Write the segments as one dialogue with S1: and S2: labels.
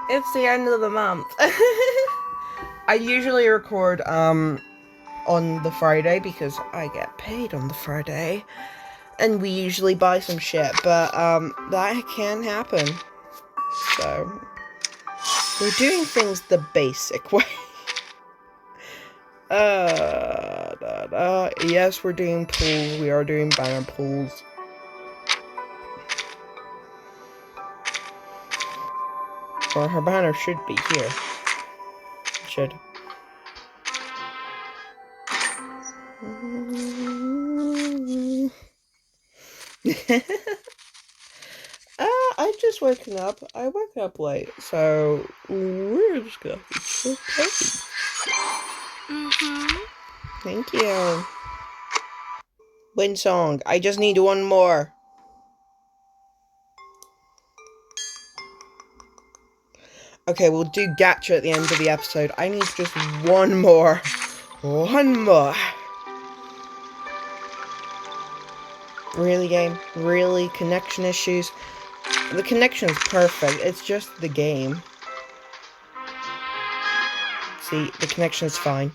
S1: It's the end of the month. I usually record on the Friday because I get paid on the Friday, and we usually buy some shit, but that can happen. So we're doing things the basic way. Yes, we're doing pools. We are doing banner pools. Or her banner should be here. It should. I just woken up. I woke up late, so we're just gonna be so petty. Thank you. Win song. I just need one more. Okay, we'll do Gacha at the end of the episode. I need just one more. One more. Really, game? Really? Connection issues? The connection's perfect. It's just the game. See, the connection's fine.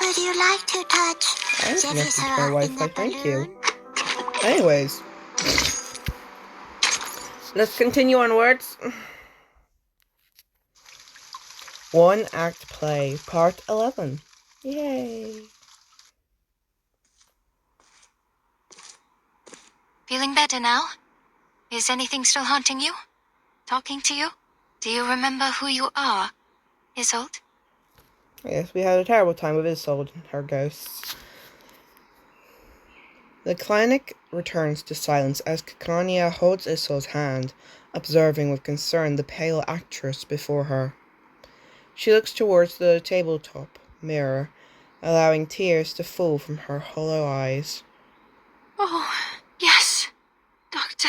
S2: Would you like to touch
S1: I'm connected to my Wi-Fi, thank you.
S2: balloon?
S1: Anyways. Let's continue onwards. One Act Play, Part 11. Yay.
S2: Feeling better now? Is anything still haunting you? Talking to you? Do you remember who you are, Isolde?
S1: Yes, we had a terrible time with Isolde and her ghosts. The clinic returns to silence as Kikania holds Isolde's hand, observing with concern the pale actress before her. She looks towards the tabletop mirror, allowing tears to fall from her hollow eyes.
S2: Oh, yes, Doctor.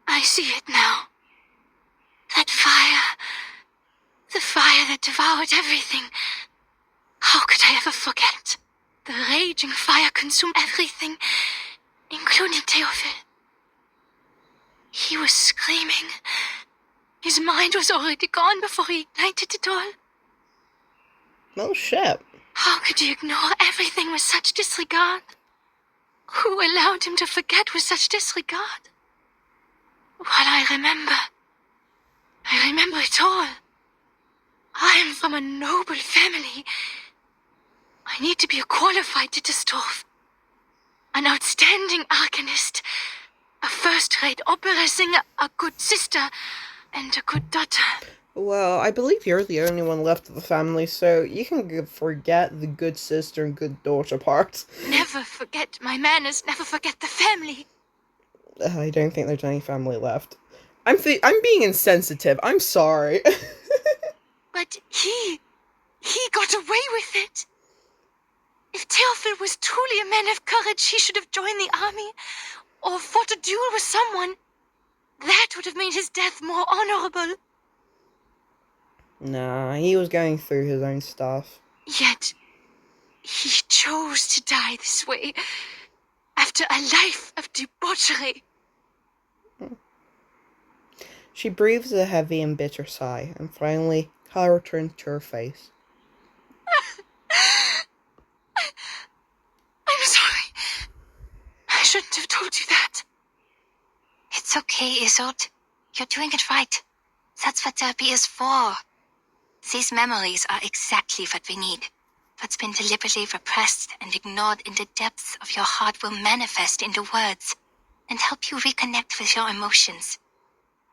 S2: I see it now. That fire. The fire that devoured everything. How could I ever forget? The raging fire consumed everything, including Theophil. He was screaming. His mind was already gone before he ignited it all.
S1: Oh shit.
S2: How could you ignore everything with such disregard? Who allowed him to forget with such disregard? Well, I remember it all. I am from a noble family. I need to be a qualified Ditterstorf. An outstanding arcanist. A first-rate opera singer, a good sister, and a good daughter.
S1: Well, I believe you're the only one left of the family, so you can forget the good sister and good daughter part.
S2: Never forget my manners, never forget the family.
S1: I don't think there's any family left. I'm being insensitive. I'm sorry.
S2: But he got away with it. If Theophil was truly a man of courage, he should have joined the army, or fought a duel with someone. That would have made his death more honorable.
S1: Nah, he was going through his own stuff.
S2: Yet, he chose to die this way, after a life of debauchery.
S1: She breathes a heavy and bitter sigh, and finally, color returns to her face.
S2: I'm sorry. I shouldn't have told you that. It's okay, Isolde. You're doing it right. That's what therapy is for. These memories are exactly what we need. What's been deliberately repressed and ignored in the depths of your heart will manifest into words and help you reconnect with your emotions.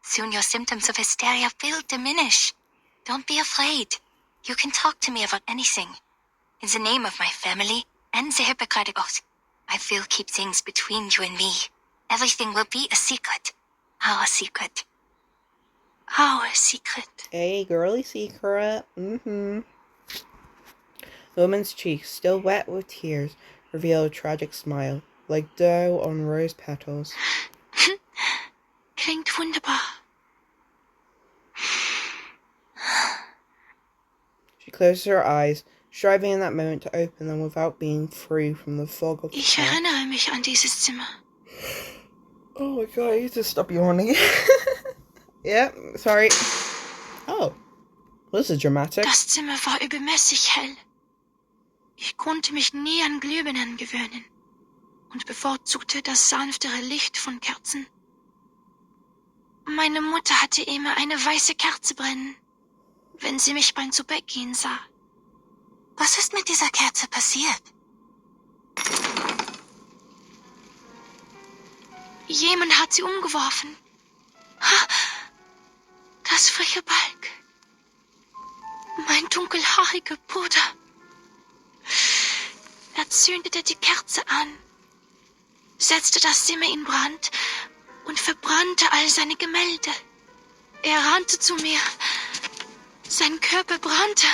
S2: Soon your symptoms of hysteria will diminish. Don't be afraid. You can talk to me about anything. In the name of my family and the Hippocratic Oath, I will keep things between you and me. Everything will be a secret. Our secret. Our secret.
S1: A girly secret. The woman's cheeks, still wet with tears, reveal a tragic smile, like dew on rose petals.
S2: Klingt wunderbar.
S1: She closes her eyes, striving in that moment to open them without being free from the fog of the
S2: Ich
S1: past.
S2: erinnere mich an dieses Zimmer.
S1: Oh my god, I need to stop yawning. Yeah, sorry. Oh, this is dramatic.
S2: Das Zimmer war übermäßig hell. Ich konnte mich nie an Glühbirnen gewöhnen und bevorzugte das sanftere Licht von Kerzen. Meine Mutter hatte immer eine weiße Kerze brennen, wenn sie mich beim Zubettgehen sah. Was ist mit dieser Kerze passiert? Jemand hat sie umgeworfen. Ha, das freche Balg. Mein dunkelhaariger Bruder. Er zündete die Kerze an, setzte das Zimmer in Brand und verbrannte all seine Gemälde. Er rannte zu mir. Sein Körper brannte.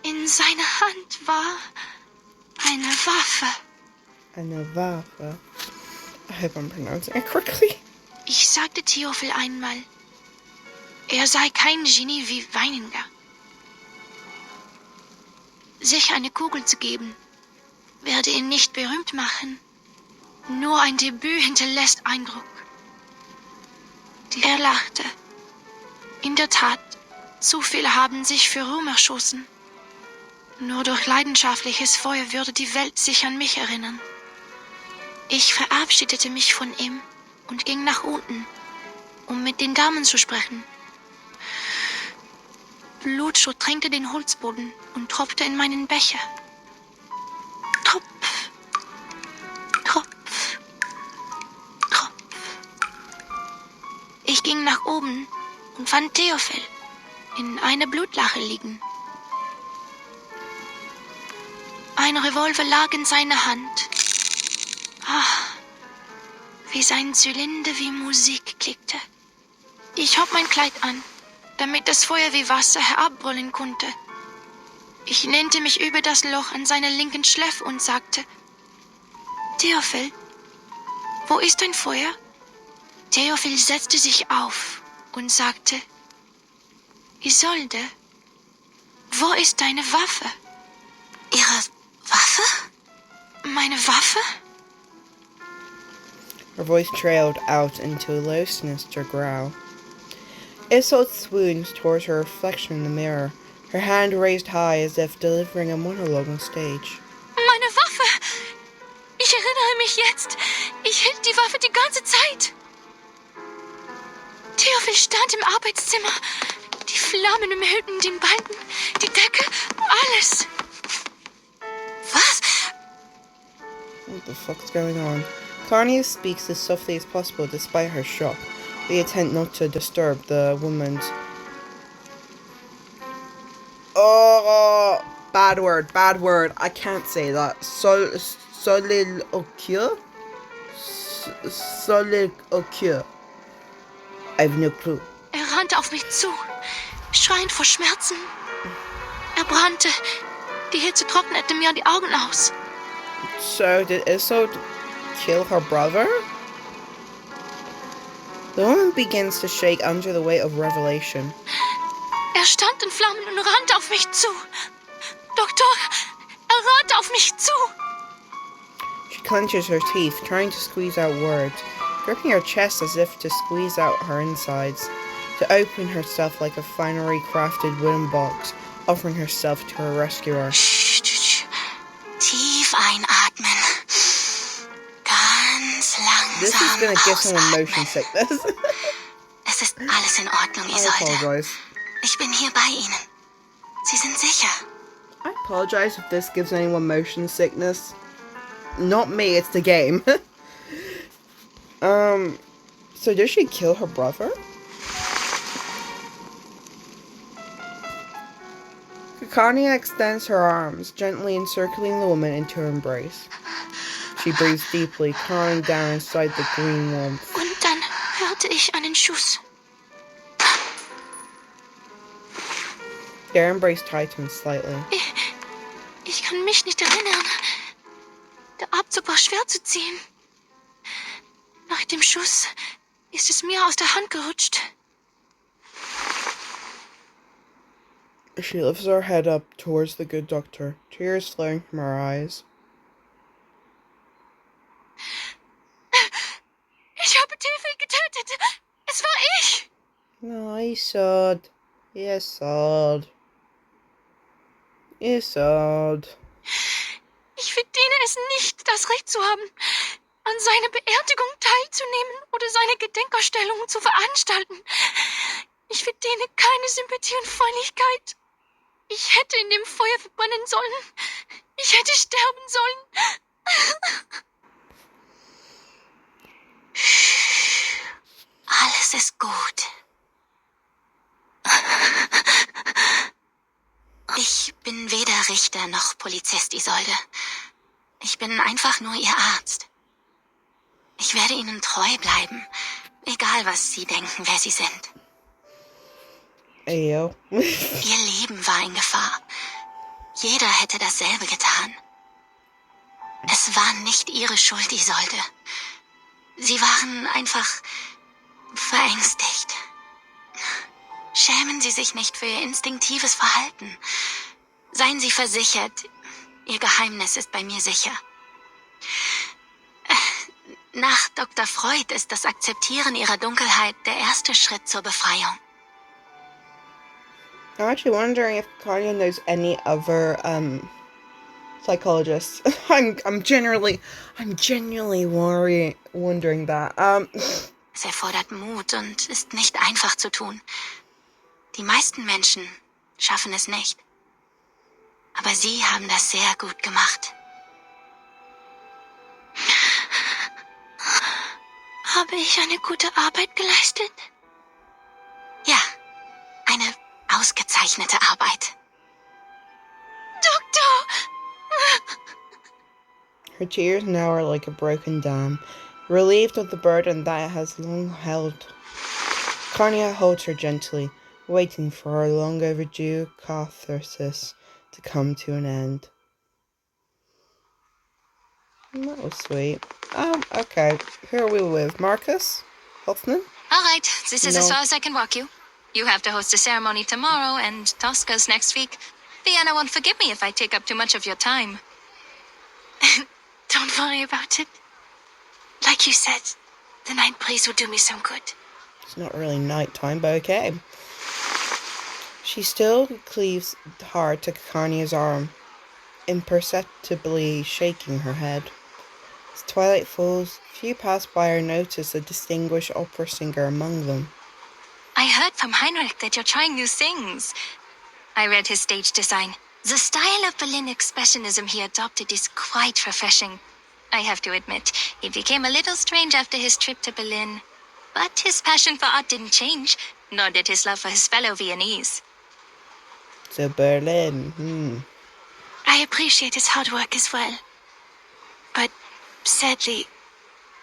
S2: In seiner Hand war eine Waffe.
S1: Eine Waffe. I hope I'm pronouncing it correctly.
S2: Ich sagte Theophil einmal, er sei kein Genie wie Weininger. Sich eine Kugel zu geben, werde ihn nicht berühmt machen. Nur ein Debüt hinterlässt Eindruck. Er lachte. In der Tat, zu viele haben sich für Ruhm erschossen. Nur durch leidenschaftliches Feuer würde die Welt sich an mich erinnern. Ich verabschiedete mich von ihm und ging nach unten, um mit den Damen zu sprechen. Blut tränkte den Holzboden und tropfte in meinen Becher. Tropf, Tropf, Tropf. Ich ging nach oben und fand Theophil in einer Blutlache liegen. Ein Revolver lag in seiner Hand. Wie sein Zylinder wie Musik klickte. Ich hob mein Kleid an, damit das Feuer wie Wasser herabbrüllen konnte. Ich lehnte mich über das Loch an seiner linken Schläfe und sagte, Theophil, wo ist dein Feuer? Theophil setzte sich auf und sagte, Isolde, wo ist deine Waffe? Ihre Waffe? Meine Waffe?
S1: Her voice trailed out into a low, sinister growl. Isolde swooned towards her reflection in the mirror, her hand raised high as if delivering a monologue on stage.
S2: Meine Waffe! Ich erinnere mich jetzt. Ich hielt die Waffe die ganze Zeit. Theophil stand im Arbeitszimmer. Die Flammen umhüllten den Balken, die Decke, alles. Was?
S1: What the fuck's going on? Carnia speaks as softly as possible despite her shock, the intent not to disturb the woman's... Oh, bad word. I can't say that. Soliloquy? Soliloquy. I've no clue.
S2: Er rannte auf mich zu, schreiend vor Schmerzen. Er brannte. Die Hitze trocknete mir die Augen aus.
S1: So, did Isolde kill her brother? The woman begins to shake under the weight of revelation.
S2: Er stand in Flammen und rannte auf mich zu. Doktor, er rannte auf mich zu.
S1: She clenches her teeth, trying to squeeze out words, gripping her chest as if to squeeze out her insides, to open herself like a finely crafted wooden box, offering herself to her rescuer.
S2: Tief einatmen. Ganz langsam
S1: This is gonna give someone
S2: ausatmen.
S1: motion sickness.
S2: Es ist alles in Ordnung,
S1: I
S2: Isolde.
S1: apologize.
S2: Ich bin hier bei Ihnen. Sie sind sicher.
S1: I apologize if this gives anyone motion sickness. Not me, it's the game. So did she kill her brother? Kikania extends her arms, gently encircling the woman into her embrace. She breathes deeply, calming down inside the green warmth.
S2: Und dann hörte ich einen Schuss.
S1: Their embrace tightens slightly.
S2: Ich kann mich nicht erinnern. Der Abzug war schwer zu ziehen. Nach dem Schuss ist es mir aus der Hand gerutscht.
S1: She lifts her head up towards the good doctor, tears flowing from her eyes.
S2: Ich habe Theophil getötet. Es war ich.
S1: No, Isolde. Isolde. Isolde.
S2: Ich verdiene es nicht, das Recht zu haben, an seiner Beerdigung teilzunehmen oder seine Gedenkausstellungen zu veranstalten. Ich verdiene keine Sympathie und Freundlichkeit. Ich hätte in dem Feuer verbrennen sollen. Ich hätte sterben sollen. Alles ist gut. Ich bin weder Richter noch Polizist, Isolde. Ich bin einfach nur Ihr Arzt. Ich werde Ihnen treu bleiben, egal was Sie denken, wer Sie sind.
S1: Eyo.
S2: Ihr Leben war in Gefahr. Jeder hätte dasselbe getan. Es war nicht Ihre Schuld, Isolde. Sie waren einfach verängstigt. Schämen Sie sich nicht für Ihr instinktives Verhalten. Seien Sie versichert, Ihr Geheimnis ist bei mir sicher. Nach Dr. Freud ist das Akzeptieren Ihrer Dunkelheit der erste Schritt zur Befreiung.
S1: I'm actually wondering if Kanye knows any other psychologists. I'm genuinely wondering that.
S2: Es erfordert Mut und ist nicht einfach zu tun. Die meisten Menschen schaffen es nicht. Aber Sie haben das sehr gut gemacht. Habe ich eine gute Arbeit geleistet? Ja, eine ausgezeichnete Arbeit. Doktor!
S1: Her tears now are like a broken dam, relieved of the burden that it has long held. Kanye holds her gently, waiting for her long overdue catharsis to come to an end. That was sweet. Okay. Who are we with? Marcus? Hoffman?
S2: All right, this is as
S1: No.
S2: far as I can walk you. You have to host a ceremony tomorrow, and Tosca's next week. Vienna won't forgive me if I take up too much of your time. Don't worry about it. Like you said, the night breeze will do me some good.
S1: It's not really nighttime, but okay. She still cleaves hard to Kanye's arm, imperceptibly shaking her head. As twilight falls, few passerby notice a distinguished opera singer among them.
S2: I heard from Heinrich that you're trying new things. I read his stage design. The style of Berlin expressionism he adopted is quite refreshing. I have to admit, he became a little strange after his trip to Berlin. But his passion for art didn't change, nor did his love for his fellow Viennese.
S1: So Berlin,
S2: I appreciate his hard work as well. But sadly,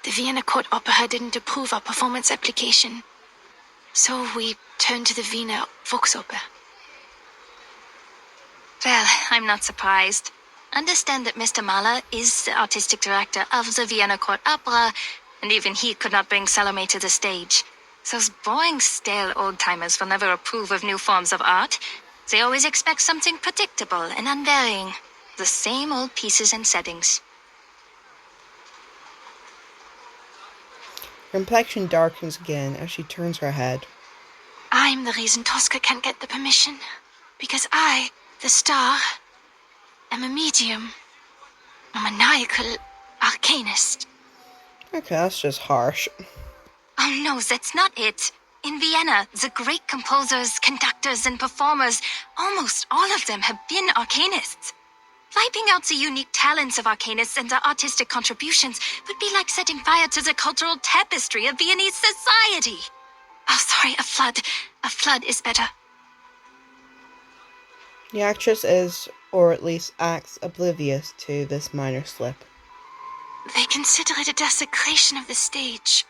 S2: the Vienna Court Opera didn't approve our performance application. So we turned to the Wiener Volksoper. Well, I'm not surprised. Understand that Mr. Mahler is the artistic director of the Vienna Court Opera, and even he could not bring Salome to the stage. Those boring, stale old-timers will never approve of new forms of art. They always expect something predictable and unvarying. The same old pieces and settings.
S1: her complexion darkens again as she turns her head.
S2: I'm the reason Tosca can't get the permission. Because I, the star, am a medium. A maniacal arcanist.
S1: Okay, that's just harsh.
S2: Oh no, that's not it. In Vienna, the great composers, conductors, and performers, almost all of them have been arcanists. Wiping out the unique talents of arcanists and their artistic contributions would be like setting fire to the cultural tapestry of Viennese society. Oh, sorry, a flood. A flood is better.
S1: The actress is, or at least acts, oblivious to this minor slip.
S2: They consider it a desecration of the stage.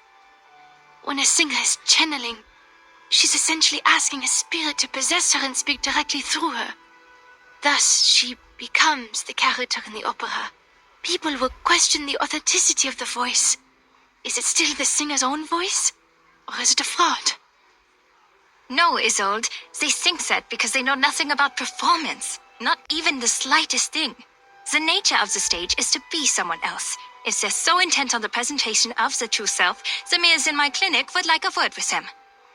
S2: When a singer is channeling, she's essentially asking a spirit to possess her and speak directly through her. Thus, she becomes the character in the opera. People will question the authenticity of the voice. Is it still the singer's own voice? Or is it a fraud? No, Isolde. They think that because they know nothing about performance. Not even the slightest thing. The nature of the stage is to be someone else. If they're so intent on the presentation of the true self, the mirrors in my clinic would like a word with them.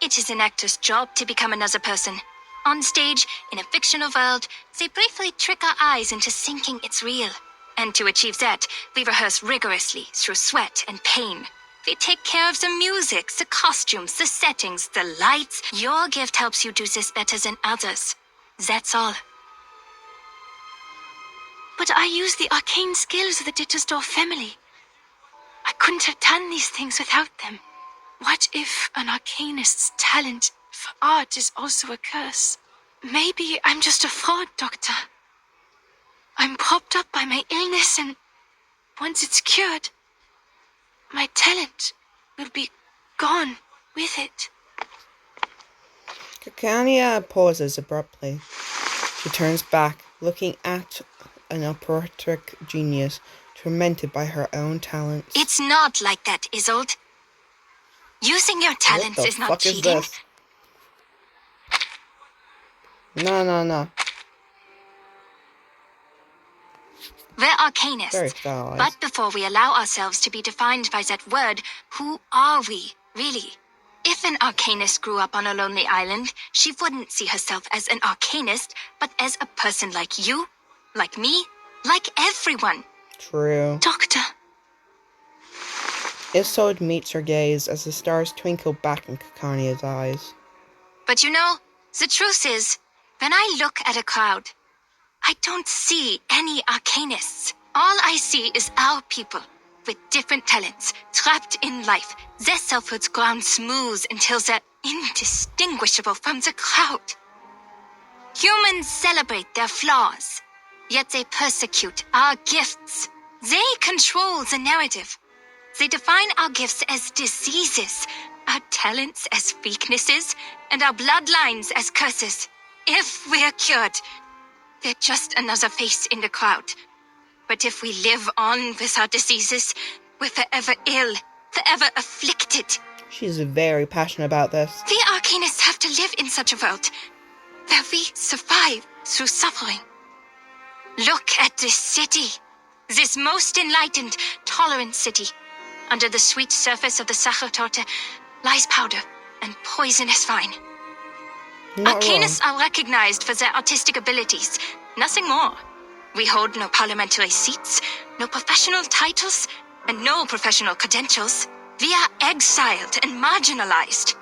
S2: It is an actor's job to become another person. On stage, in a fictional world, they briefly trick our eyes into thinking it's real. And to achieve that, we rehearse rigorously through sweat and pain. We take care of the music, the costumes, the settings, the lights. Your gift helps you do this better than others. That's all.
S3: But I use the arcane skills of the Dittersdorf family. I couldn't have done these things without them. What if an arcanist's talent for art is also a curse? Maybe I'm just a fraud, Doctor. I'm propped up by my illness, and once it's cured, my talent will be gone with it.
S1: Kakania pauses abruptly. She turns back, looking at an operatic genius tormented by her own talents.
S2: It's not like that, Isolde. Using your talents is not cheating.
S1: What the fuck is this? No.
S2: We're arcanists.
S1: Very stylized.
S2: But before we allow ourselves to be defined by that word, who are we, really? If an arcanist grew up on a lonely island, she wouldn't see herself as an arcanist, but as a person like you, like me, like everyone.
S1: True.
S3: Doctor.
S1: Isolde meets her gaze as the stars twinkle back in Kakania's eyes.
S2: But you know, the truth is, when I look at a crowd, I don't see any arcanists. All I see is our people, with different talents, trapped in life, their selfhoods ground smooth until they're indistinguishable from the crowd. Humans celebrate their flaws, yet they persecute our gifts. They control the narrative. They define our gifts as diseases, our talents as weaknesses, and our bloodlines as curses. If we're cured, we're just another face in the crowd. But if we live on with our diseases, we're forever ill, forever afflicted.
S1: She's very passionate about this.
S2: We arcanists have to live in such a world, where we survive through suffering. Look at this city, this most enlightened, tolerant city. Under the sweet surface of the Sachertorte lies powder and poisonous vine. Arcanists are recognized for their artistic abilities, nothing more. We hold no parliamentary seats, no professional titles, and no professional credentials. We are exiled and marginalized.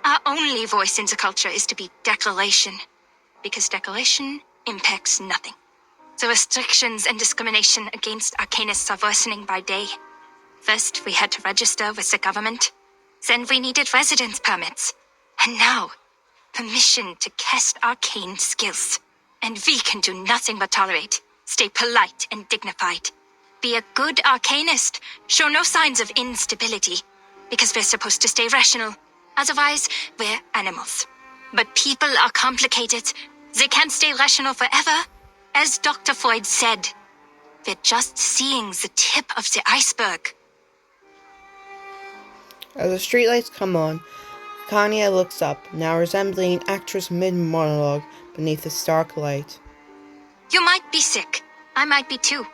S2: Our only voice in the culture is to be decoration, because decoration impacts nothing. The restrictions and discrimination against arcanists are worsening by day. First, we had to register with the government. Then we needed residence permits. And now, permission to cast arcane skills. And we can do nothing but tolerate, stay polite and dignified. Be a good arcanist, show no signs of instability, because we're supposed to stay rational. Otherwise, we're animals. But people are complicated. They can't stay rational forever. As Dr. Freud said, we're just seeing the tip of the iceberg.
S1: As the streetlights come on, Kanye looks up, now resembling an actress mid-monologue beneath a stark light.
S2: You might be sick. I might be too.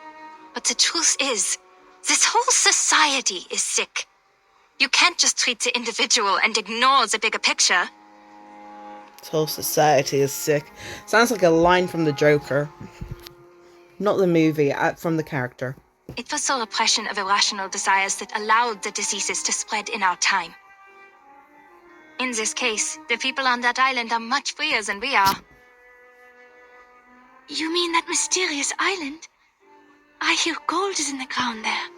S2: But the truth is, this whole society is sick. You can't just treat the individual and ignore the bigger picture.
S1: This whole society is sick. Sounds like a line from the Joker. Not the movie, from the character.
S2: It was the repression of irrational desires that allowed the diseases to spread in our time. In this case, the people on that island are much freer than we are.
S3: You mean that mysterious island? I hear gold is in the ground there.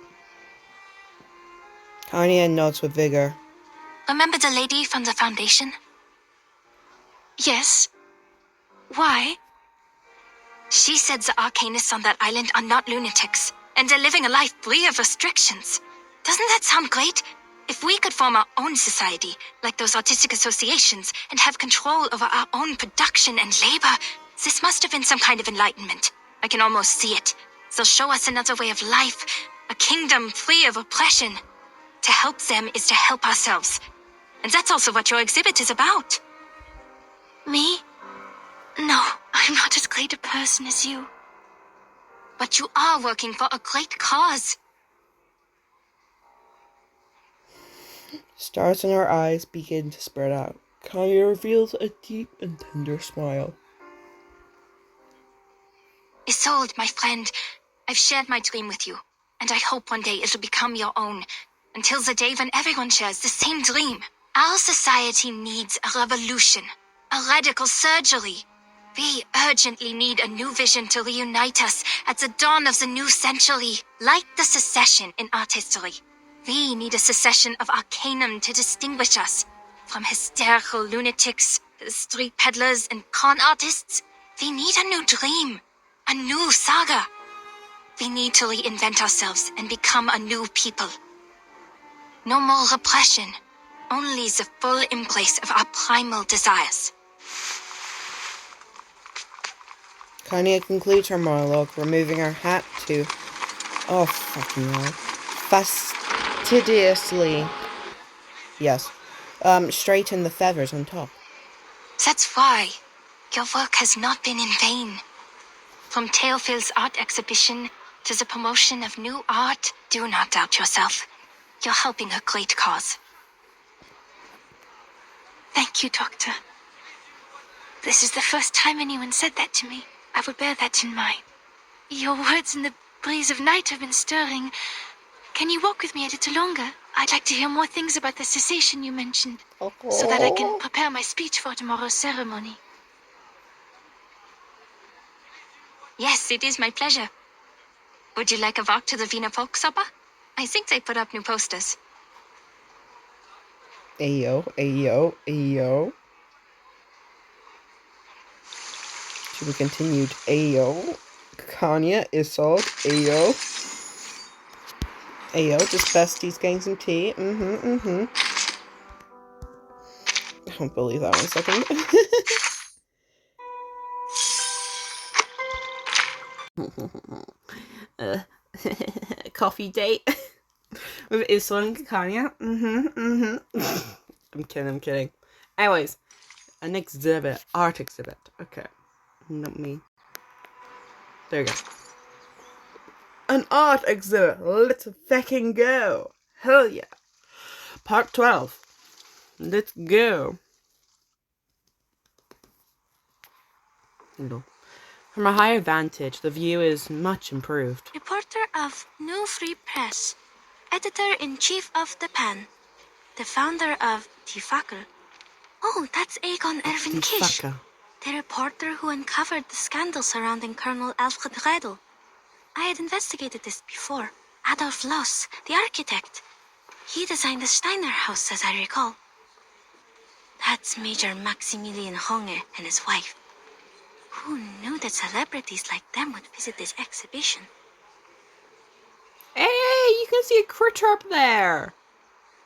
S1: Kanye nods with vigor.
S2: Remember the lady from the foundation?
S3: Yes. Why?
S2: She said the arcanists on that island are not lunatics, and they're living a life free of restrictions. Doesn't that sound great? If we could form our own society, like those artistic associations, and have control over our own production and labor, this must have been some kind of enlightenment. I can almost see it. They'll show us another way of life, a kingdom free of oppression. To help them is to help ourselves. And that's also what your exhibit is about.
S3: Me? No, I'm not as great a person as you.
S2: But you are working for a great cause.
S1: Stars in her eyes begin to spread out. Kaya reveals a deep and tender smile.
S2: Isolde, my friend, I've shared my dream with you, and I hope one day it'll become your own. Until the day when everyone shares the same dream. Our society needs a revolution, a radical surgery. We urgently need a new vision to reunite us at the dawn of the new century, like the secession in art history. We need a secession of Arcanum to distinguish us from hysterical lunatics, street peddlers, and con artists. We need a new dream, a new saga. We need to reinvent ourselves and become a new people. No more repression, only the full embrace of our primal desires.
S1: Kanya concludes her monologue, removing her hat to, oh fucking hell, fastidiously, yes, straighten the feathers on top.
S2: That's why your work has not been in vain. From Theophil's art exhibition to the promotion of new art, do not doubt yourself. You're helping a great cause.
S3: Thank you, Doctor. This is the first time anyone said that to me. I will bear that in mind. Your words in the breeze of night have been stirring. Can you walk with me a little longer? I'd like to hear more things about the cessation you mentioned, so that I can prepare my speech for tomorrow's ceremony.
S2: Yes, it is my pleasure. Would you like a walk to the Wiener Volksoper? I think they put up new posters.
S1: Ayo, ayo, ayo. To be continued. Ayo. Kanya, Isolde, ayo. Ayo, just besties getting some tea. I don't believe that 1 second. Coffee date with Isolde and Kanya. I'm kidding. Anyways, an exhibit, art exhibit. Okay, not me. There you go. An art exhibit. Let's fucking go. Hell yeah. Part 12. Let's go. From a higher vantage, the view is much improved.
S3: Reporter of New Free Press, editor-in-chief of The Pan, the founder of Die Fackel. Oh, that's Egon Erwin Kisch, the reporter who uncovered the scandal surrounding Colonel Alfred Redl. I had investigated this before. Adolf Loos, the architect. He designed the Steiner house, as I recall. That's Major Maximilian Honge and his wife. Who knew that celebrities like them would visit this exhibition?
S1: Hey, you can see a critter up there.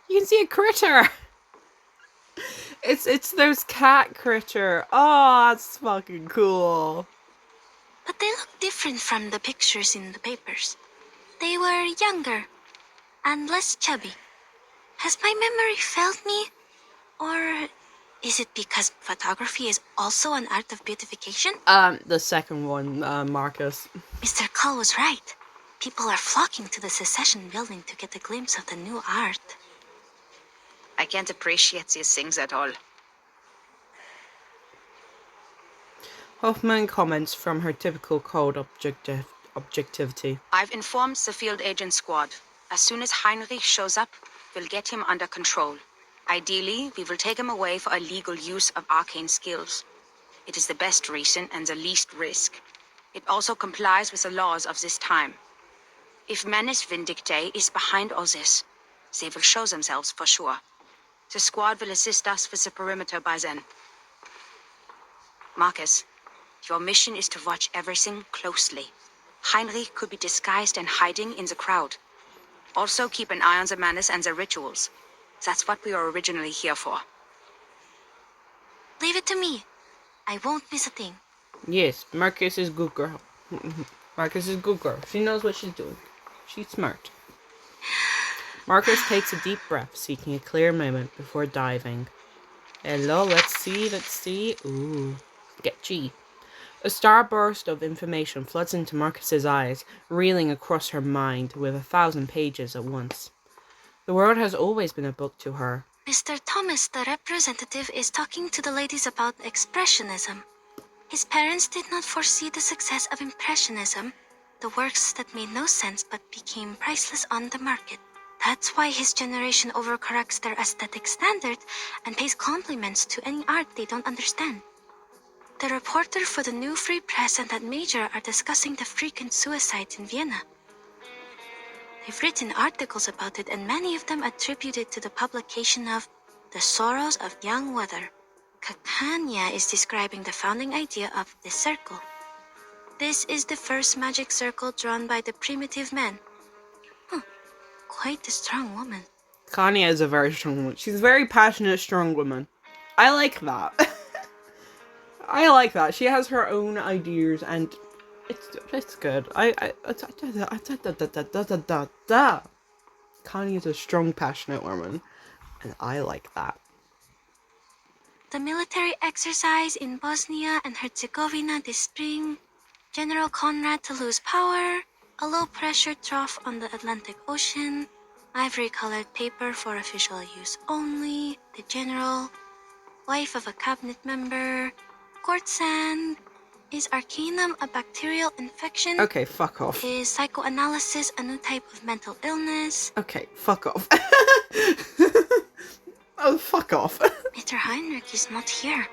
S1: You can see a critter. It's those cat critter. Oh, that's fucking cool.
S3: But they look different from the pictures in the papers. They were younger and less chubby. Has my memory failed me? Or is it because photography is also an art of beautification?
S1: The second one, Marcus.
S3: Mr. Cull was right. People are flocking to the Secession building to get a glimpse of the new art.
S2: I can't appreciate these things at all.
S1: Hoffman comments from her typical cold objectivity.
S4: I've informed the field agent squad. As soon as Heinrich shows up, we'll get him under control. Ideally, we will take him away for illegal use of arcane skills. It is the best reason and the least risk. It also complies with the laws of this time. If Manus Vindictae is behind all this, they will show themselves for sure. The squad will assist us with the perimeter by then. Marcus, your mission is to watch everything closely. Heinrich could be disguised and hiding in the crowd. Also keep an eye on the Manus and the rituals. That's what we were originally here for.
S3: Leave it to me. I won't miss a thing.
S1: Yes, Marcus is good girl. Marcus is good girl. She knows what she's doing. She's smart. Marcus takes a deep breath, seeking a clear moment before diving. Hello, let's see. Ooh, sketchy. A starburst of information floods into Marcus's eyes, reeling across her mind with 1,000 pages at once. The world has always been a book to her.
S3: Mr. Thomas, the representative, is talking to the ladies about Expressionism. His parents did not foresee the success of Impressionism, the works that made no sense but became priceless on the market. That's why his generation overcorrects their aesthetic standard and pays compliments to any art they don't understand. The reporter for the New Free Press and that major are discussing the frequent suicides in Vienna. They've written articles about it, and many of them attribute it to the publication of The Sorrows of Young Weather. Kakanya is describing the founding idea of this circle. This is the first magic circle drawn by the primitive man. Quite a strong woman.
S1: Kanya is a very strong woman. She's a very passionate, strong woman. I like that. I like that. She has her own ideas, and it's good. Kanya is a strong, passionate woman, and I like that.
S3: The military exercise in Bosnia and Herzegovina this spring, General Conrad to lose power, a low-pressure trough on the Atlantic Ocean, ivory-colored paper for official use only, the general, wife of a cabinet member, court sand, is arcanum a bacterial infection?
S1: Okay, fuck off.
S3: Is psychoanalysis a new type of mental illness?
S1: Okay, fuck off. Oh, fuck off.
S3: Mr. Heinrich is not here.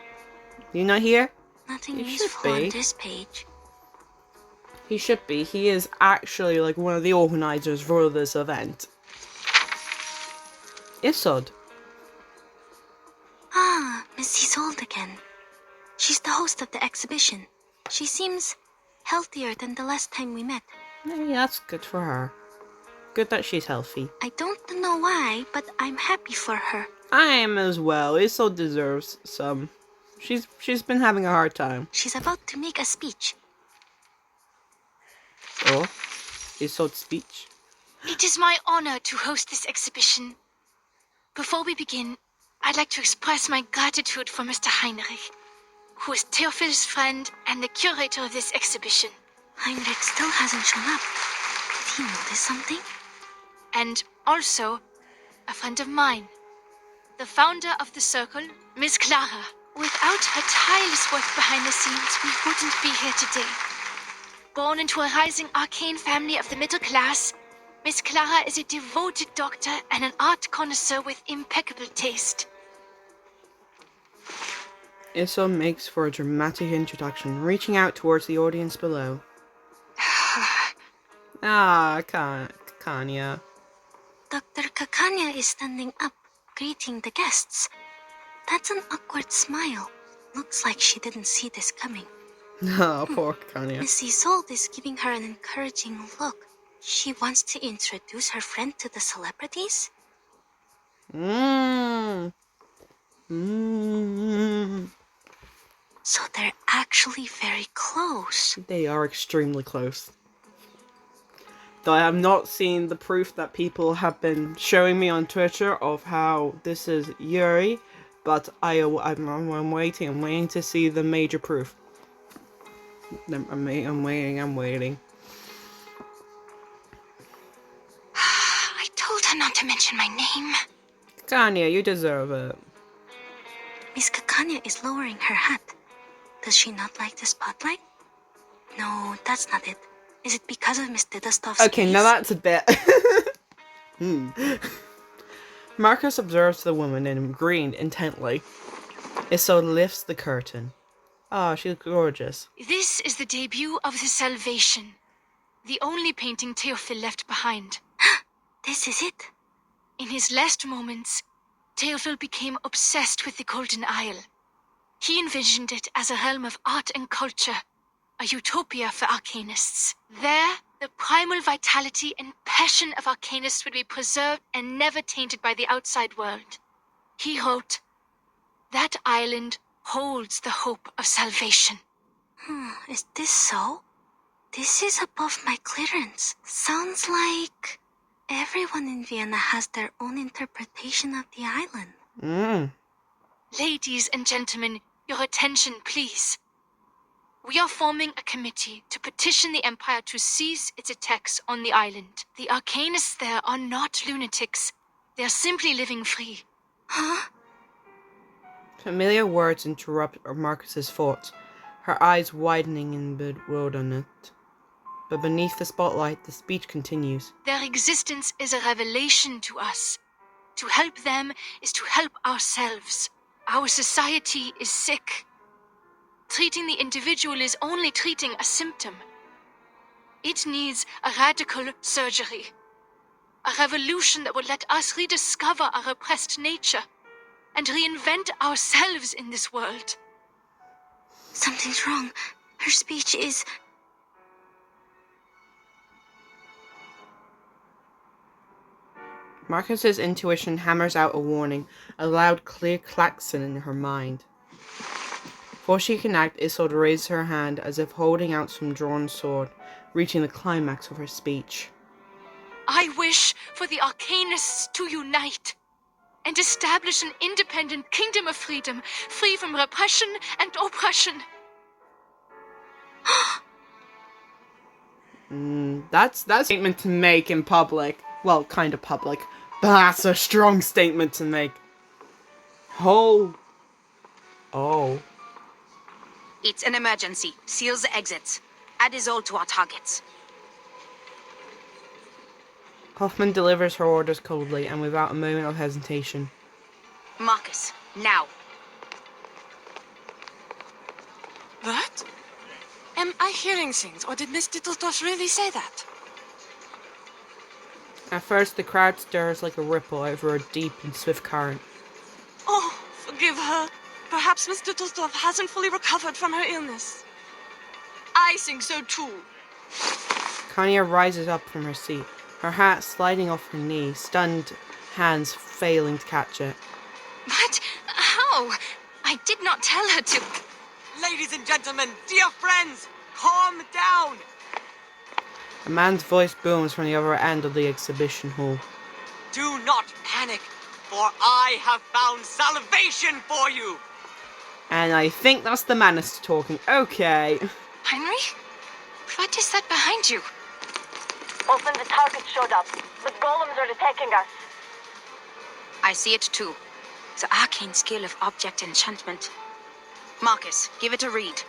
S1: You not here?
S3: Nothing
S1: He should
S3: useful on
S1: be.
S3: this page.
S1: He should be. He is actually like one of the organizers for this event. Isod.
S3: Ah, Miss Isolde again. She's the host of the exhibition. She seems healthier than the last time we met.
S1: Maybe that's good for her. Good that she's healthy.
S3: I don't know why, but I'm happy for her.
S1: I am as well. Isod deserves some. She's been having a hard time.
S3: She's about to make a speech.
S1: Oh, Isod's speech.
S3: It is my honor to host this exhibition. Before we begin, I'd like to express my gratitude for Mr. Heinrich, who is Theophil's friend and the curator of this exhibition. Heinrich still hasn't shown up. Did he notice something? And also, a friend of mine, the founder of the circle, Miss Clara. Without her tireless work behind the scenes, we wouldn't be here today. Born into a rising arcane family of the middle class, Miss Clara is a devoted doctor and an art connoisseur with impeccable taste.
S1: Isod makes for a dramatic introduction, reaching out towards the audience below. Kanya.
S3: Dr. Kakanya is standing up, greeting the guests. That's an awkward smile. Looks like she didn't see this coming.
S1: Oh, poor Kanya.
S3: Miss Isolde is giving her an encouraging look. She wants to introduce her friend to the celebrities? So they're actually very close.
S1: They are extremely close. Though I have not seen the proof that people have been showing me on Twitter of how this is Yuri, but I'm waiting to see the major proof. I'm waiting.
S3: I told her not to mention my name.
S1: Kanya, you deserve it.
S3: Miss Kakanya is lowering her hat. Does she not like the spotlight? No, that's not it. Is it because of Miss Didastov's
S1: Okay,
S3: face?
S1: now that's a bit. Marcus observes the woman in green intently. Isod lifts the curtain. Ah, she's gorgeous.
S3: This is the debut of the Salvation. The only painting Theophil left behind. This is it? In his last moments, Theophil became obsessed with the Golden Isle. He envisioned it as a realm of art and culture, a utopia for arcanists. There, the primal vitality and passion of arcanists would be preserved and never tainted by the outside world. He wrote, "That island holds the hope of salvation." Is this so? This is above my clearance. Sounds like everyone in Vienna has their own interpretation of the island. Ladies and gentlemen, your attention, please. We are forming a committee to petition the Empire to cease its attacks on the island. The arcanists there are not lunatics. They are simply living free. Huh?
S1: Familiar words interrupt Marcus's thoughts, her eyes widening in bewilderment. But beneath the spotlight, the speech continues.
S3: Their existence is a revelation to us. To help them is to help ourselves. Our society is sick. Treating the individual is only treating a symptom. It needs a radical surgery. A revolution that will let us rediscover our repressed nature and reinvent ourselves in this world.
S2: Something's wrong. Her speech is...
S1: Marcus's intuition hammers out a warning, a loud, clear klaxon in her mind. Before she can act, Isolde raises her hand as if holding out some drawn sword, reaching the climax of her speech.
S3: I wish for the Arcanists to unite and establish an independent kingdom of freedom, free from repression and oppression.
S1: That's a statement to make in public. Well, kind of public. But that's a strong statement to make. Oh.
S4: It's an emergency. Seal the exits. Add Isolde to our targets.
S1: Hoffman delivers her orders coldly and without a moment of hesitation.
S4: Marcus, now.
S5: What? Am I hearing things, or did Miss Dittledoff really say that?
S1: At first, the crowd stirs like a ripple over a deep and swift current.
S5: Oh, forgive her. Perhaps Miss Dittledoff hasn't fully recovered from her illness. I think so too.
S1: Kanya rises up from her seat, her hat sliding off her knee, stunned hands failing to catch it.
S3: What? How? I did not tell her to.
S5: Ladies and gentlemen, dear friends, calm down.
S1: A man's voice booms from the other end of the exhibition hall.
S5: Do not panic, for I have found salvation for you.
S1: And I think that's the Manister talking. Okay.
S3: Henry? What is that behind you?
S6: Hoffman, the target showed up. The golems are attacking us.
S4: I see it too. The arcane skill of object enchantment. Marcus, give it a read.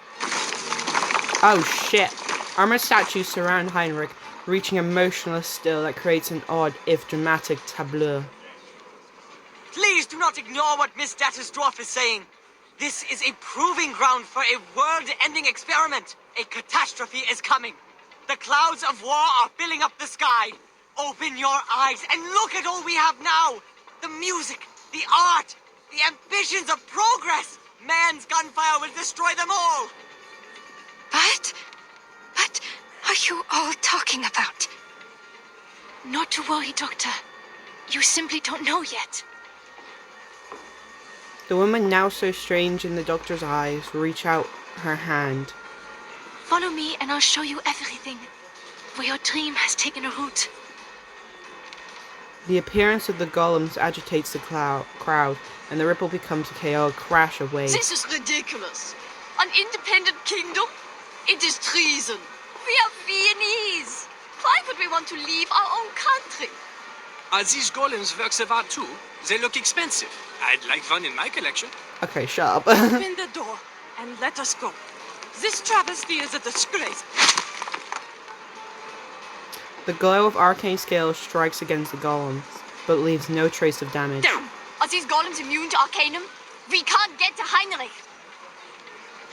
S1: Oh shit. Armored statues surround Heinrich, reaching a motionless still that creates an odd, if dramatic, tableau.
S5: Please do not ignore what Miss Dattersdorf is saying. This is a proving ground for a world-ending experiment. A catastrophe is coming. The clouds of war are filling up the sky. Open your eyes and look at all we have now. The music, the art, the ambitions of progress. Man's gunfire will destroy them all.
S3: What are you all talking about? Not to worry, Doctor. You simply don't know yet.
S1: The woman, now so strange in the doctor's eyes, reach out her hand.
S3: Follow me and I'll show you everything. Where your dream has taken a root.
S1: The appearance of the golems agitates the crowd, and the ripple becomes a chaotic crash of waves.
S5: This is ridiculous. An independent kingdom? It is treason.
S6: We are Viennese. Why would we want to leave our own country?
S7: Are these golems works of art too? They look expensive. I'd like one in my collection.
S1: Okay, shut up.
S5: Open the door and let us go. This travesty is a disgrace.
S1: The glow of arcane scales strikes against the golems, but leaves no trace of damage.
S6: Are these golems immune to Arcanum? We can't get to Heinrich.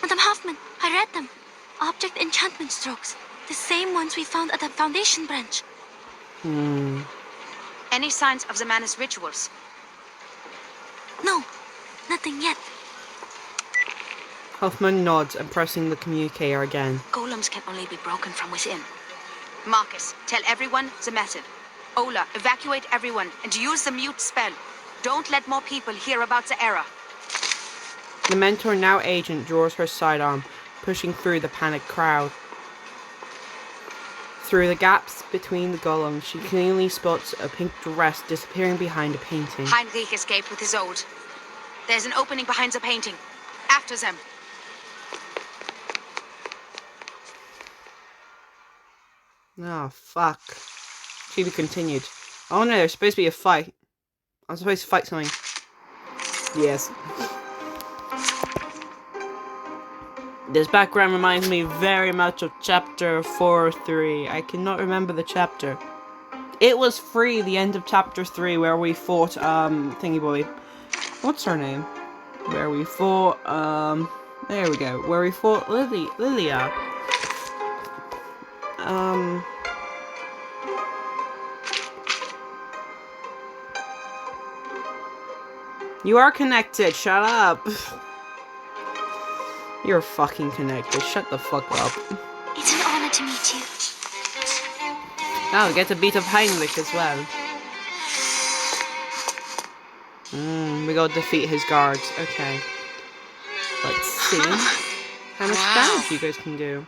S2: Madame Hoffman, I read them. Object enchantment strokes. The same ones we found at the Foundation branch.
S4: Any signs of the Manus rituals?
S2: No, nothing yet.
S1: Hoffman nods and pressing the communicator again.
S4: Golems can only be broken from within. Marcus, tell everyone the method. Ola, evacuate everyone and use the mute spell. Don't let more people hear about the error.
S1: The mentor, now agent, draws her sidearm, pushing through the panicked crowd. Through the gaps between the golems, she cleanly spots a pink dress disappearing behind a painting.
S4: Heinrich escaped with his ode. There's an opening behind the painting. After them.
S1: Oh, fuck. To be continued. Oh no, there's supposed to be a fight. I'm supposed to fight something. Yes. This background reminds me very much of chapter 4-3. I cannot remember the chapter. It was free, the end of chapter 3, where we fought, Thingy Boy. What's her name? Where we fought, there we go. Where we fought Lilia. You are connected, shut up. You're fucking connected, shut the fuck up.
S3: It's an honor to meet you.
S1: Oh, we get to beat up Heinrich as well. We gotta defeat his guards, okay. Let's see how much damage you guys can do.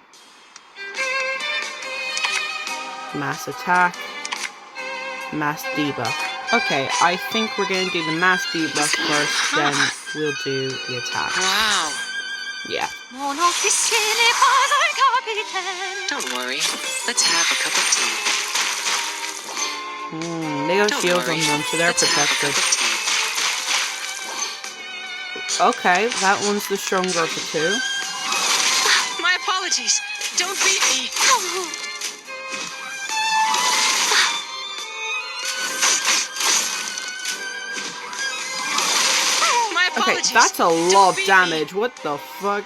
S1: Mass attack. Mass debuff. Okay, I think we're gonna do the mass debuff first, then we'll do the attack.
S8: Wow.
S1: Yeah.
S8: Don't worry. Let's have a cup of tea.
S1: They got
S8: Don't
S1: shields
S8: worry.
S1: on them, so they're
S8: Let's have a
S1: protected.
S8: cup of tea.
S1: Okay, that one's the stronger of the two.
S8: My apologies. Don't beat me. My
S1: Okay,
S8: apologies.
S1: that's a
S8: Don't
S1: lot of
S8: beat me.
S1: damage. What the fuck?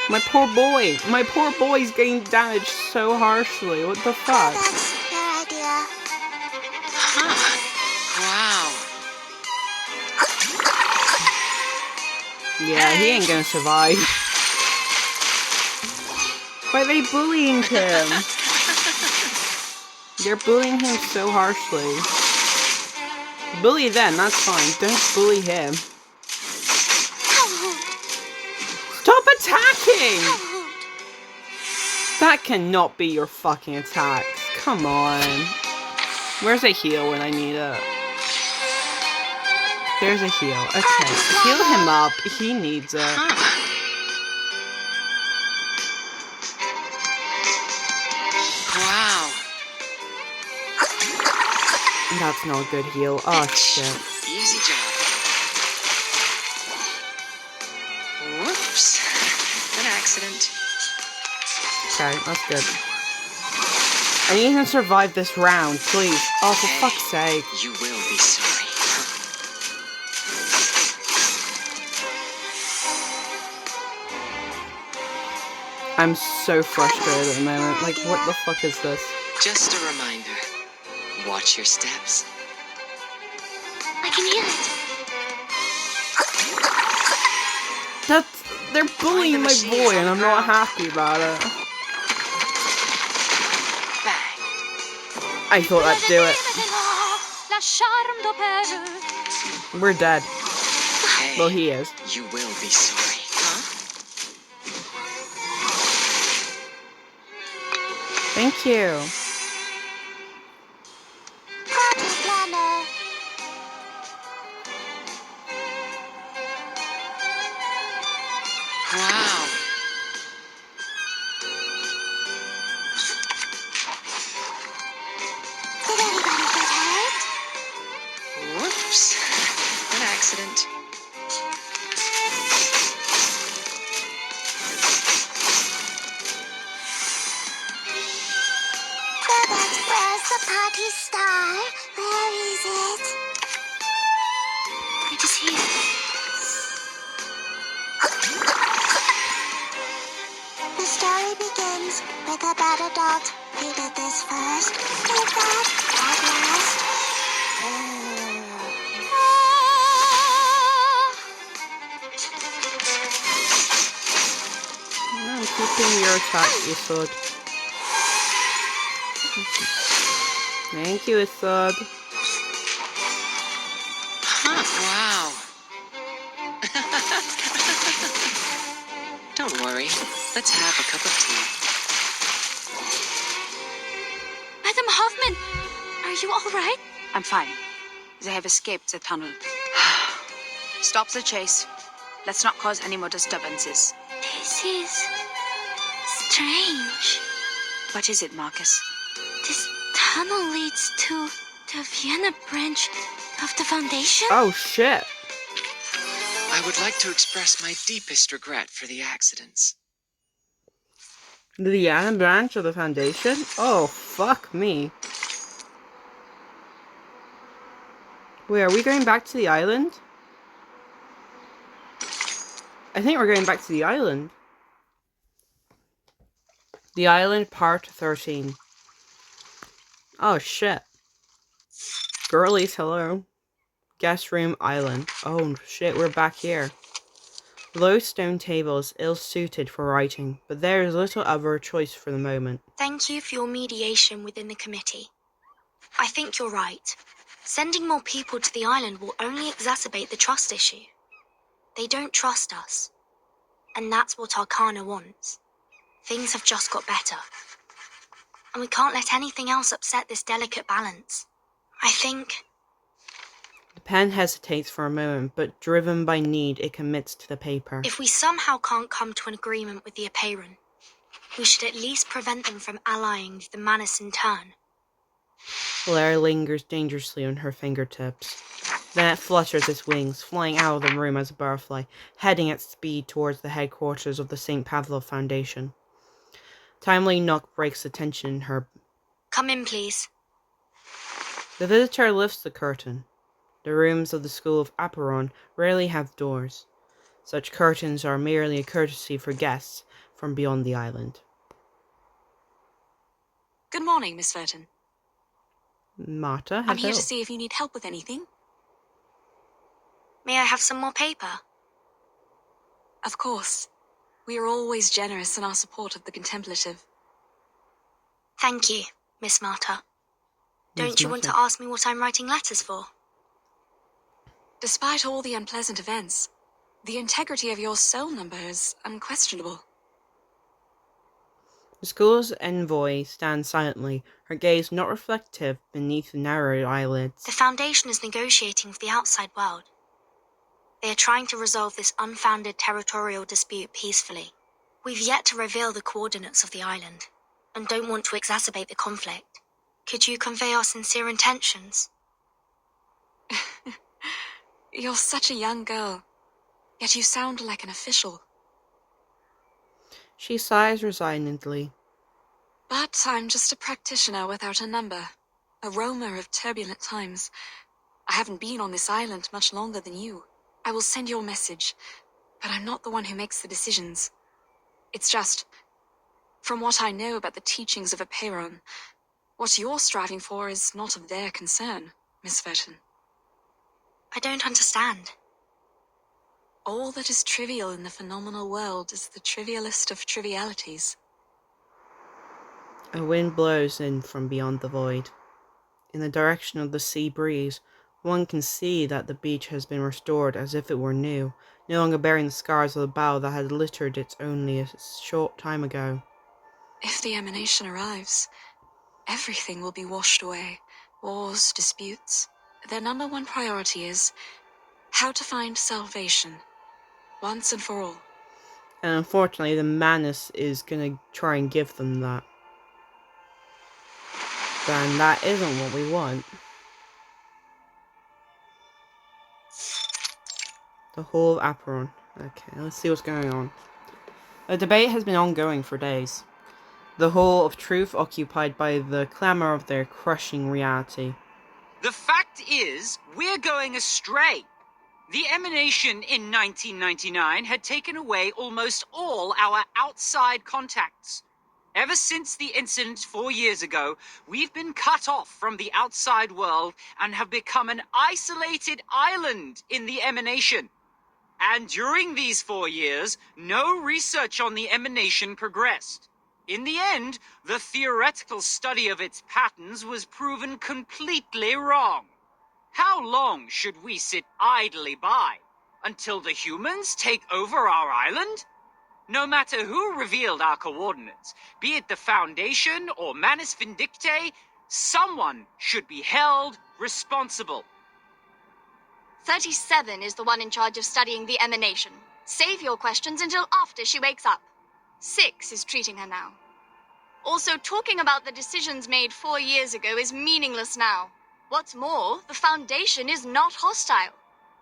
S1: My poor boy. My poor boy's getting damaged so harshly. What the fuck?
S2: That's your idea.
S8: Wow.
S1: Yeah, he ain't gonna survive. Why are they bullying him? They're bullying him so harshly. Bully them, that's fine. Don't bully him. Stop attacking! That cannot be your fucking attacks. Come on. Where's a heal when I need it? There's a heal. Okay, heal him up. He needs it.
S8: Wow.
S1: That's not a good heal. Oh, shit.
S8: Easy job. Whoops. An accident.
S1: Okay, that's good. I need him to survive this round, please. Oh, for fuck's sake.
S8: You will be sorry.
S1: I'm so frustrated at the moment. Like, what the fuck is this?
S8: Just a reminder. Watch your steps.
S3: I can hear it.
S1: They're bullying my boy and I'm not happy about it.
S8: Bang.
S1: I thought I'd do it. We're dead.
S8: Hey,
S1: Well, he is.
S8: you will be sorry, huh?
S1: Thank you.
S2: Party planner.
S8: Wow.
S2: Did anybody get hurt?
S8: Whoops. An accident.
S2: Where's the party star? Where is it?
S3: It is here.
S2: The story begins with a bad adult. He did this first, did that at last.
S1: I'm keeping your attack, Isod. Thank you, Isod.
S8: Wow. Don't worry. Let's have a cup of tea.
S3: Madam Hoffman, are you all right?
S4: I'm fine. They have escaped the tunnel. Stop the chase. Let's not cause any more disturbances.
S3: This is strange.
S4: What is it, Marcus?
S3: This tunnel leads to the Vienna branch Of the Foundation?
S1: Oh, shit.
S9: I would like to express my deepest regret for the accidents.
S1: The Iron Branch of the Foundation? Oh, fuck me. Wait, are we going back to the island? I think we're going back to the island. The Island, Part 13. Oh, shit. Girlies, hello. Guest room, island. Oh, shit, we're back here. Low stone tables, ill-suited for writing, but there is little other choice for the moment.
S3: Thank you for your mediation within the committee. I think you're right. Sending more people to the island will only exacerbate the trust issue. They don't trust us. And that's what Arcana wants. Things have just got better. And we can't let anything else upset this delicate balance. I think...
S1: The pen hesitates for a moment, but driven by need, it commits to the paper.
S3: If we somehow can't come to an agreement with the Apeiron, we should at least prevent them from allying with the Manus in turn.
S1: Blair lingers dangerously on her fingertips. Then it flutters its wings, flying out of the room as a butterfly, heading at speed towards the headquarters of the St. Pavlov Foundation. Timely knock breaks the tension in her.
S3: Come in, please.
S1: The visitor lifts the curtain. The rooms of the School of Aperon rarely have doors. Such curtains are merely a courtesy for guests from beyond the island.
S10: Good morning, Miss Furton.
S1: Marta, hello.
S10: I'm here to see if you need help with anything.
S3: May I have some more paper?
S10: Of course. We are always generous in our support of the contemplative.
S3: Thank you, Miss Marta. Don't you want to ask me what I'm writing letters for?
S10: Despite all the unpleasant events, the integrity of your soul number is unquestionable.
S1: The school's envoy stands silently, her gaze not reflective beneath the narrowed eyelids.
S3: The Foundation is negotiating with the outside world. They are trying to resolve this unfounded territorial dispute peacefully. We've yet to reveal the coordinates of the island, and don't want to exacerbate the conflict. Could you convey our sincere intentions?
S10: You're such a young girl, yet you sound like an official.
S1: She sighs resignedly.
S10: But I'm just a practitioner without a number, a roamer of turbulent times. I haven't been on this island much longer than you. I will send your message, but I'm not the one who makes the decisions. It's just, from what I know about the teachings of Apeiron, what you're striving for is not of their concern, Miss Furton.
S3: I don't understand.
S10: All that is trivial in the phenomenal world is the trivialist of trivialities.
S1: A wind blows in from beyond the void. In the direction of the sea breeze, one can see that the beach has been restored as if it were new, no longer bearing the scars of the bow that had littered it only a short time ago.
S10: If the emanation arrives, everything will be washed away. Wars, disputes. Their number one priority is how to find salvation, once and for all.
S1: And unfortunately, the Manus is gonna try and give them that. And that isn't what we want. The whole of Aperon. Okay, let's see what's going on. The debate has been ongoing for days. The whole of truth occupied by the clamor of their crushing reality.
S5: The fact is, we're going astray. The emanation in 1999 had taken away almost all our outside contacts. Ever since the incident 4 years ago, we've been cut off from the outside world and have become an isolated island in the emanation. And during these 4 years, no research on the emanation progressed. In the end, the theoretical study of its patterns was proven completely wrong. How long should we sit idly by? Until the humans take over our island? No matter who revealed our coordinates, be it the Foundation or Manus Vindictae, someone should be held responsible.
S6: 37 is the one in charge of studying the emanation. Save your questions until after she wakes up. 6 is treating her now. Also, talking about the decisions made 4 years ago is meaningless now. What's more, the Foundation is not hostile.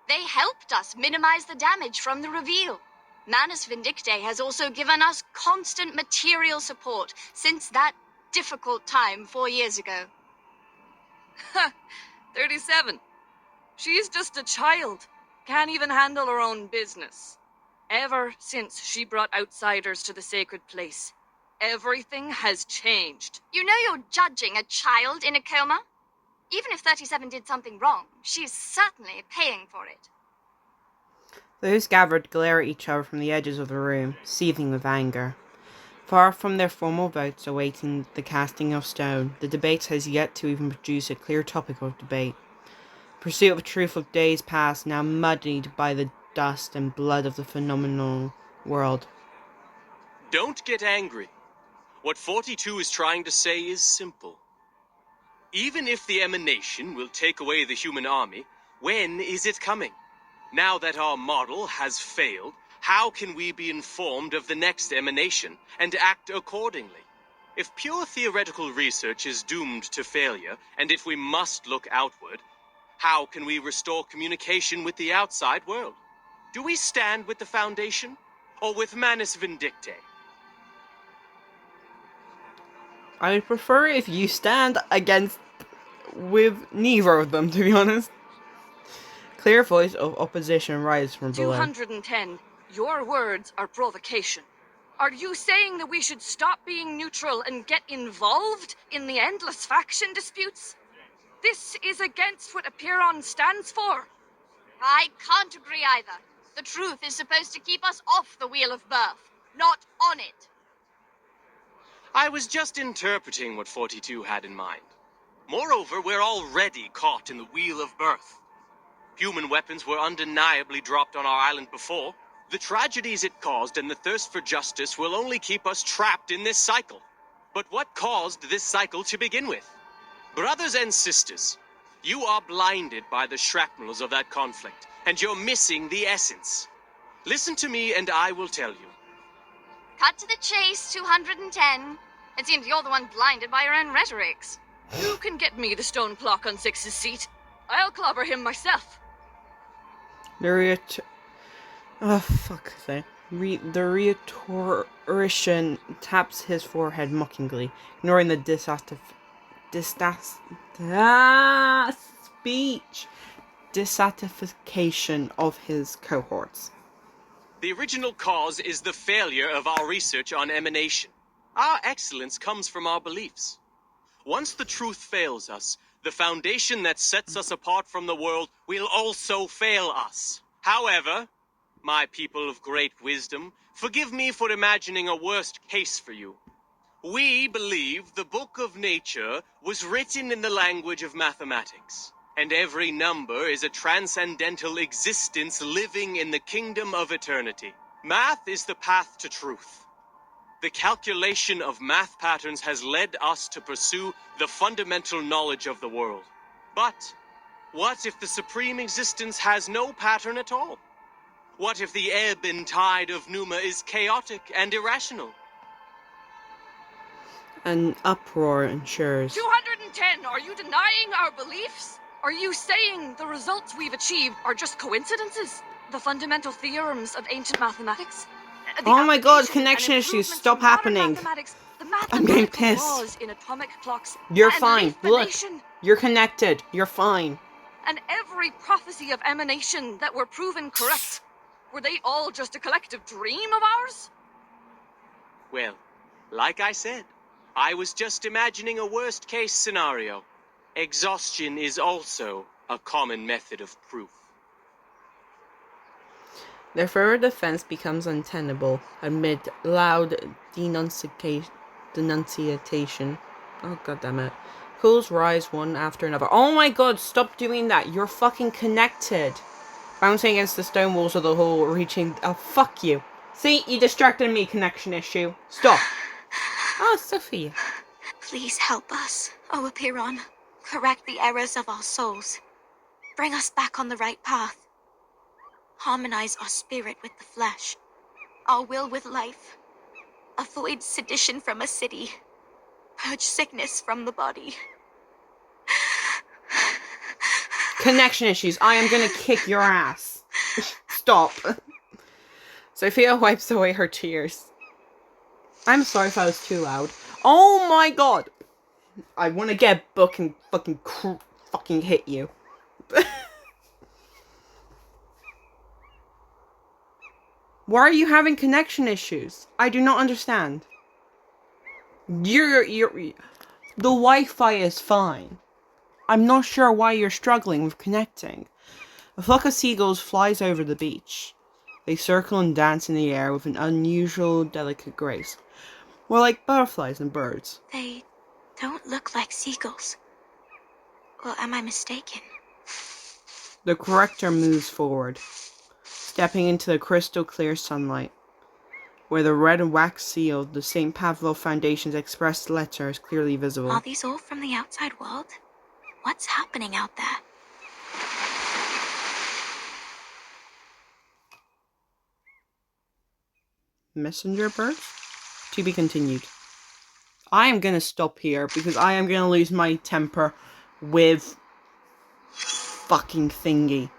S6: They helped us minimize the damage from the reveal. Manus Vindictae has also given us constant material support since that difficult time 4 years ago.
S11: 37. She's just a child. Can't even handle her own business. Ever since she brought outsiders to the sacred place, everything has changed.
S6: You know you're judging a child in a coma? Even if 37 did something wrong, she's certainly paying for it.
S1: Those gathered glare at each other from the edges of the room, seething with anger. Far from their formal votes awaiting the casting of stone, the debate has yet to even produce a clear topic of debate. Pursuit of truth of days past, now muddied by the dust and blood of the phenomenal world.
S7: Don't get angry. What 42 is trying to say is simple. Even if the emanation will take away the human army, when is it coming? Now that our model has failed, how can we be informed of the next emanation and act accordingly? If pure theoretical research is doomed to failure, and if we must look outward, how can we restore communication with the outside world? Do we stand with the Foundation, or with Manus Vindictae?
S1: I would prefer if you stand against with neither of them, to be honest. Clear voice of opposition rises from below.
S11: 210. Your words are provocation. Are you saying that we should stop being neutral and get involved in the endless faction disputes? This is against what Apiron stands for.
S6: I can't agree either. The truth is supposed to keep us off the wheel of birth, not on it.
S7: I was just interpreting what 42 had in mind. Moreover, we're already caught in the wheel of birth. Human weapons were undeniably dropped on our island before. The tragedies it caused and the thirst for justice will only keep us trapped in this cycle. But what caused this cycle to begin with? Brothers and sisters, you are blinded by the shrapnels of that conflict, and you're missing the essence. Listen to me and I will tell you.
S6: Cut to the chase, 210. It seems you're the one blinded by your own rhetorics.
S11: You can get me the stone clock on Six's seat. I'll clobber him myself.
S1: The rhetorician taps his forehead mockingly, ignoring the dissatisfaction of his cohorts.
S7: The original cause is the failure of our research on emanation. Our excellence comes from our beliefs. Once the truth fails us, the foundation that sets us apart from the world will also fail us. However, my people of great wisdom, forgive me for imagining a worst case for you. We believe the book of nature was written in the language of mathematics, and every number is a transcendental existence living in the kingdom of eternity. Math is the path to truth. The calculation of math patterns has led us to pursue the fundamental knowledge of the world. But what if the supreme existence has no pattern at all? What if the ebb and tide of Numa is chaotic and irrational?
S1: An uproar ensures.
S11: 210, are you denying our beliefs? Are you saying the results we've achieved are just coincidences? The fundamental theorems of ancient mathematics?
S1: Oh my god, connection issues, stop happening. I'm getting pissed.
S11: In atomic clocks,
S1: You're fine. Look, you're connected. You're fine.
S11: And every prophecy of emanation that were proven correct, were they all just a collective dream of ours?
S7: Well, like I said, I was just imagining a worst-case scenario. Exhaustion is also a common method of proof.
S1: Their further defense becomes untenable amid loud denunciation. Oh god damn it. Calls rise one after another. Oh my god, stop doing that. You're fucking connected. Bouncing against the stone walls of the hall, reaching... Oh, fuck you. See, you distracted me, connection issue. Stop. Oh, Sophia.
S2: Please help us, O Apiron. Correct the errors of our souls. Bring us back on the right path. Harmonize our spirit with the flesh, our will with life. Avoid sedition from a city. Purge sickness from the body.
S1: Connection issues. I am gonna kick your ass. Stop. Sophia wipes away her tears. I'm sorry if I was too loud. Oh my god! I want to get a book and fucking hit you. Why are you having connection issues? I do not understand. The Wi-Fi is fine. I'm not sure why you're struggling with connecting. A flock of seagulls flies over the beach. They circle and dance in the air with an unusual, delicate grace. More like butterflies and birds.
S3: They don't look like seagulls. Or am I mistaken?
S1: The corrector moves forward, stepping into the crystal clear sunlight, where the red and wax seal of the St. Pavlov Foundation's expressed letter is clearly visible.
S3: Are these all from the outside world? What's happening out there?
S1: Messenger birds? To be continued. I am gonna stop here because I am gonna lose my temper with fucking thingy.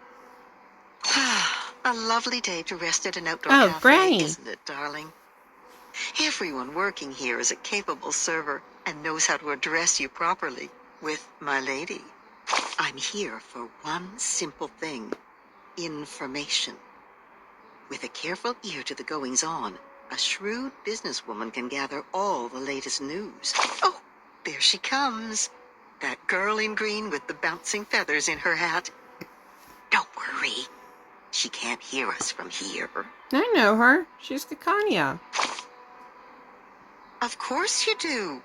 S12: A lovely day to rest at an outdoor cafe,
S1: Granny.
S12: isn't it, darling? Everyone working here is a capable server and knows how to address you properly with my lady. I'm here for one simple thing: information. With a careful ear to the goings-on, a shrewd businesswoman can gather all the latest news. Oh, there she comes. That girl in green with the bouncing feathers in her hat. Don't worry. She can't hear us from here.
S1: I know her. She's Kakanya.
S12: Of course you do.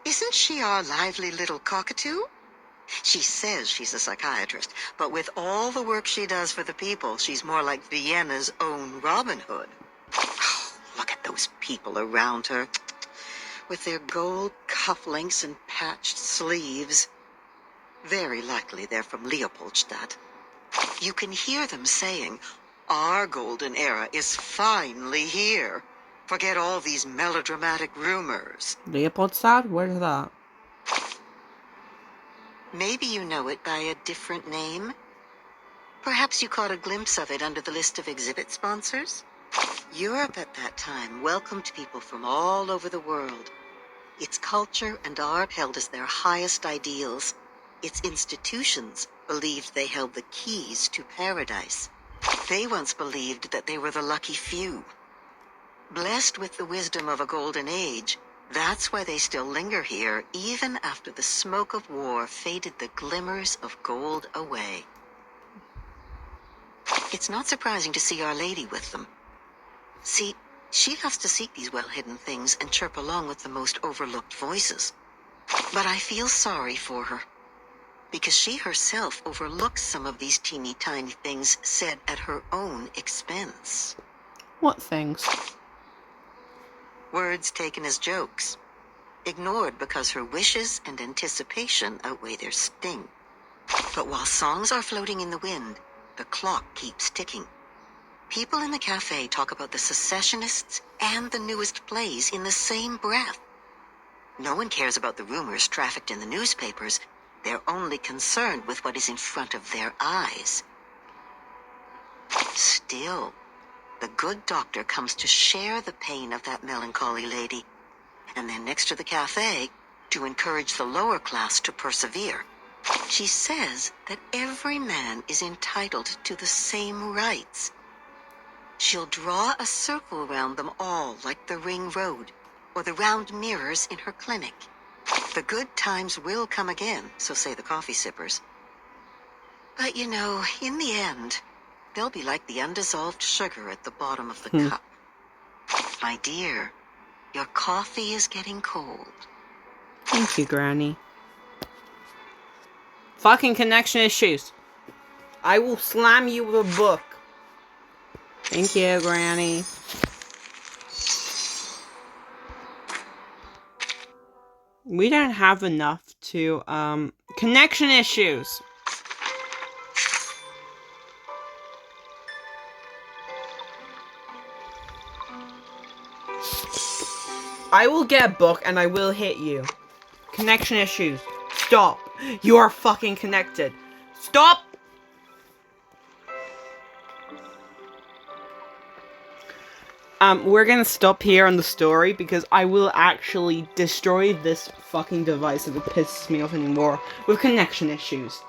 S12: Isn't she our lively little cockatoo? She says she's a psychiatrist, but with all the work she does for the people, she's more like Vienna's own Robin Hood. Oh, look at those people around her, with their gold cufflinks and patched sleeves. Very likely they're from Leopoldstadt. You can hear them saying, "Our golden era is finally here. Forget all these melodramatic rumors."
S1: Leopoldstadt? Where's that?
S12: Maybe you know it by a different name. Perhaps you caught a glimpse of it under the list of exhibit sponsors. Europe at that time welcomed people from all over the world. Its culture and art held as their highest ideals. Its institutions believed they held the keys to paradise. They once believed that they were the lucky few. Blessed with the wisdom of a golden age, that's why they still linger here, even after the smoke of war faded the glimmers of gold away. It's not surprising to see Our Lady with them. See, she loves to seek these well-hidden things and chirp along with the most overlooked voices. But I feel sorry for her, because she herself overlooks some of these teeny-tiny things said at her own expense.
S1: What things?
S12: Words taken as jokes, ignored because her wishes and anticipation outweigh their sting. But while songs are floating in the wind, the clock keeps ticking. People in the cafe talk about the secessionists and the newest plays in the same breath. No one cares about the rumors trafficked in the newspapers. They're only concerned with what is in front of their eyes. Still, the good doctor comes to share the pain of that melancholy lady, and then next to the cafe, to encourage the lower class to persevere. She says that every man is entitled to the same rights. She'll draw a circle around them all, like the ring road, or the round mirrors in her clinic. The good times will come again, so say the coffee sippers. But you know, in the end, they'll be like the undissolved sugar at the bottom of the cup. My dear, your coffee is getting cold.
S1: Thank you, Granny. Fucking connection issues. I will slam you with a book. Thank you, Granny. We don't have enough to, connection issues. I will get a book and I will hit you. Connection issues. Stop. You are fucking connected. Stop! We're gonna stop here on the story because I will actually destroy this fucking device if it pisses me off anymore with connection issues.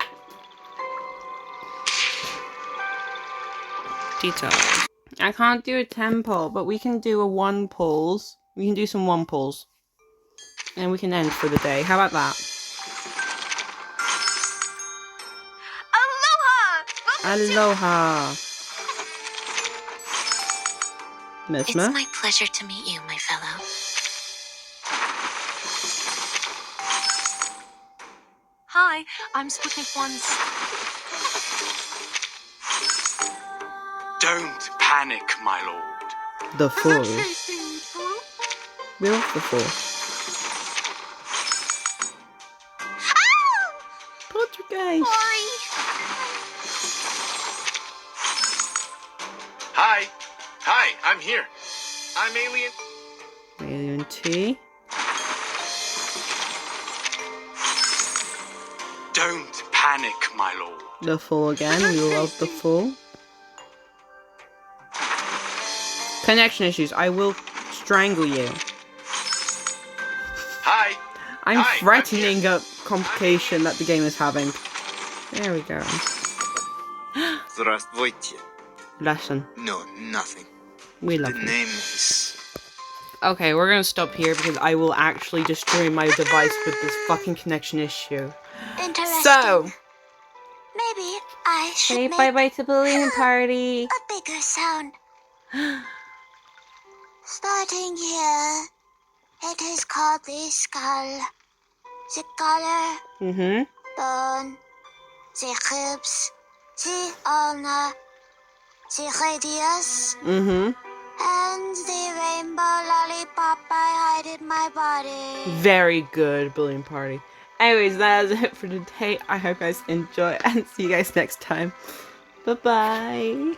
S1: Details. I can't do a 10 pull, but we can do a 1 pulls. We can do some 1 pulls. And we can end for the day. How about that? Aloha!
S2: It's
S1: Mesmer?
S2: my pleasure to meet you, my fellow.
S8: Hi, I'm Sputnik 1's.
S13: Don't panic, my lord.
S1: The Fool. We're off the Fool. Poltergeist!
S13: Hi. Hi, I'm here. I'm Alien.
S1: Alien T.
S13: Don't panic, my lord.
S1: The Fool again. We love the Fool. Connection issues. I will strangle you.
S13: Hi.
S1: I'm
S13: Hi,
S1: threatening a complication that the game is having. There we go.
S14: Здравствуйте.
S1: Lesson.
S14: No, nothing.
S1: We love
S14: The
S1: him.
S14: name is...
S1: Okay, we're gonna stop here because I will actually destroy my device with this fucking connection issue.
S2: Interesting.
S1: So,
S2: Maybe I should
S1: say
S2: make
S1: bye-bye to Balloon Party.
S2: a bigger sound. Starting here, it is called the skull. The color,
S1: Mm-hmm.
S2: bone, the ribs, the ulna, the radius,
S1: Mm-hmm.
S2: and the rainbow lollipop I hide in my body.
S1: Very good, Balloon Party. Anyways, that is it for today. I hope you guys enjoy and see you guys next time. Bye-bye.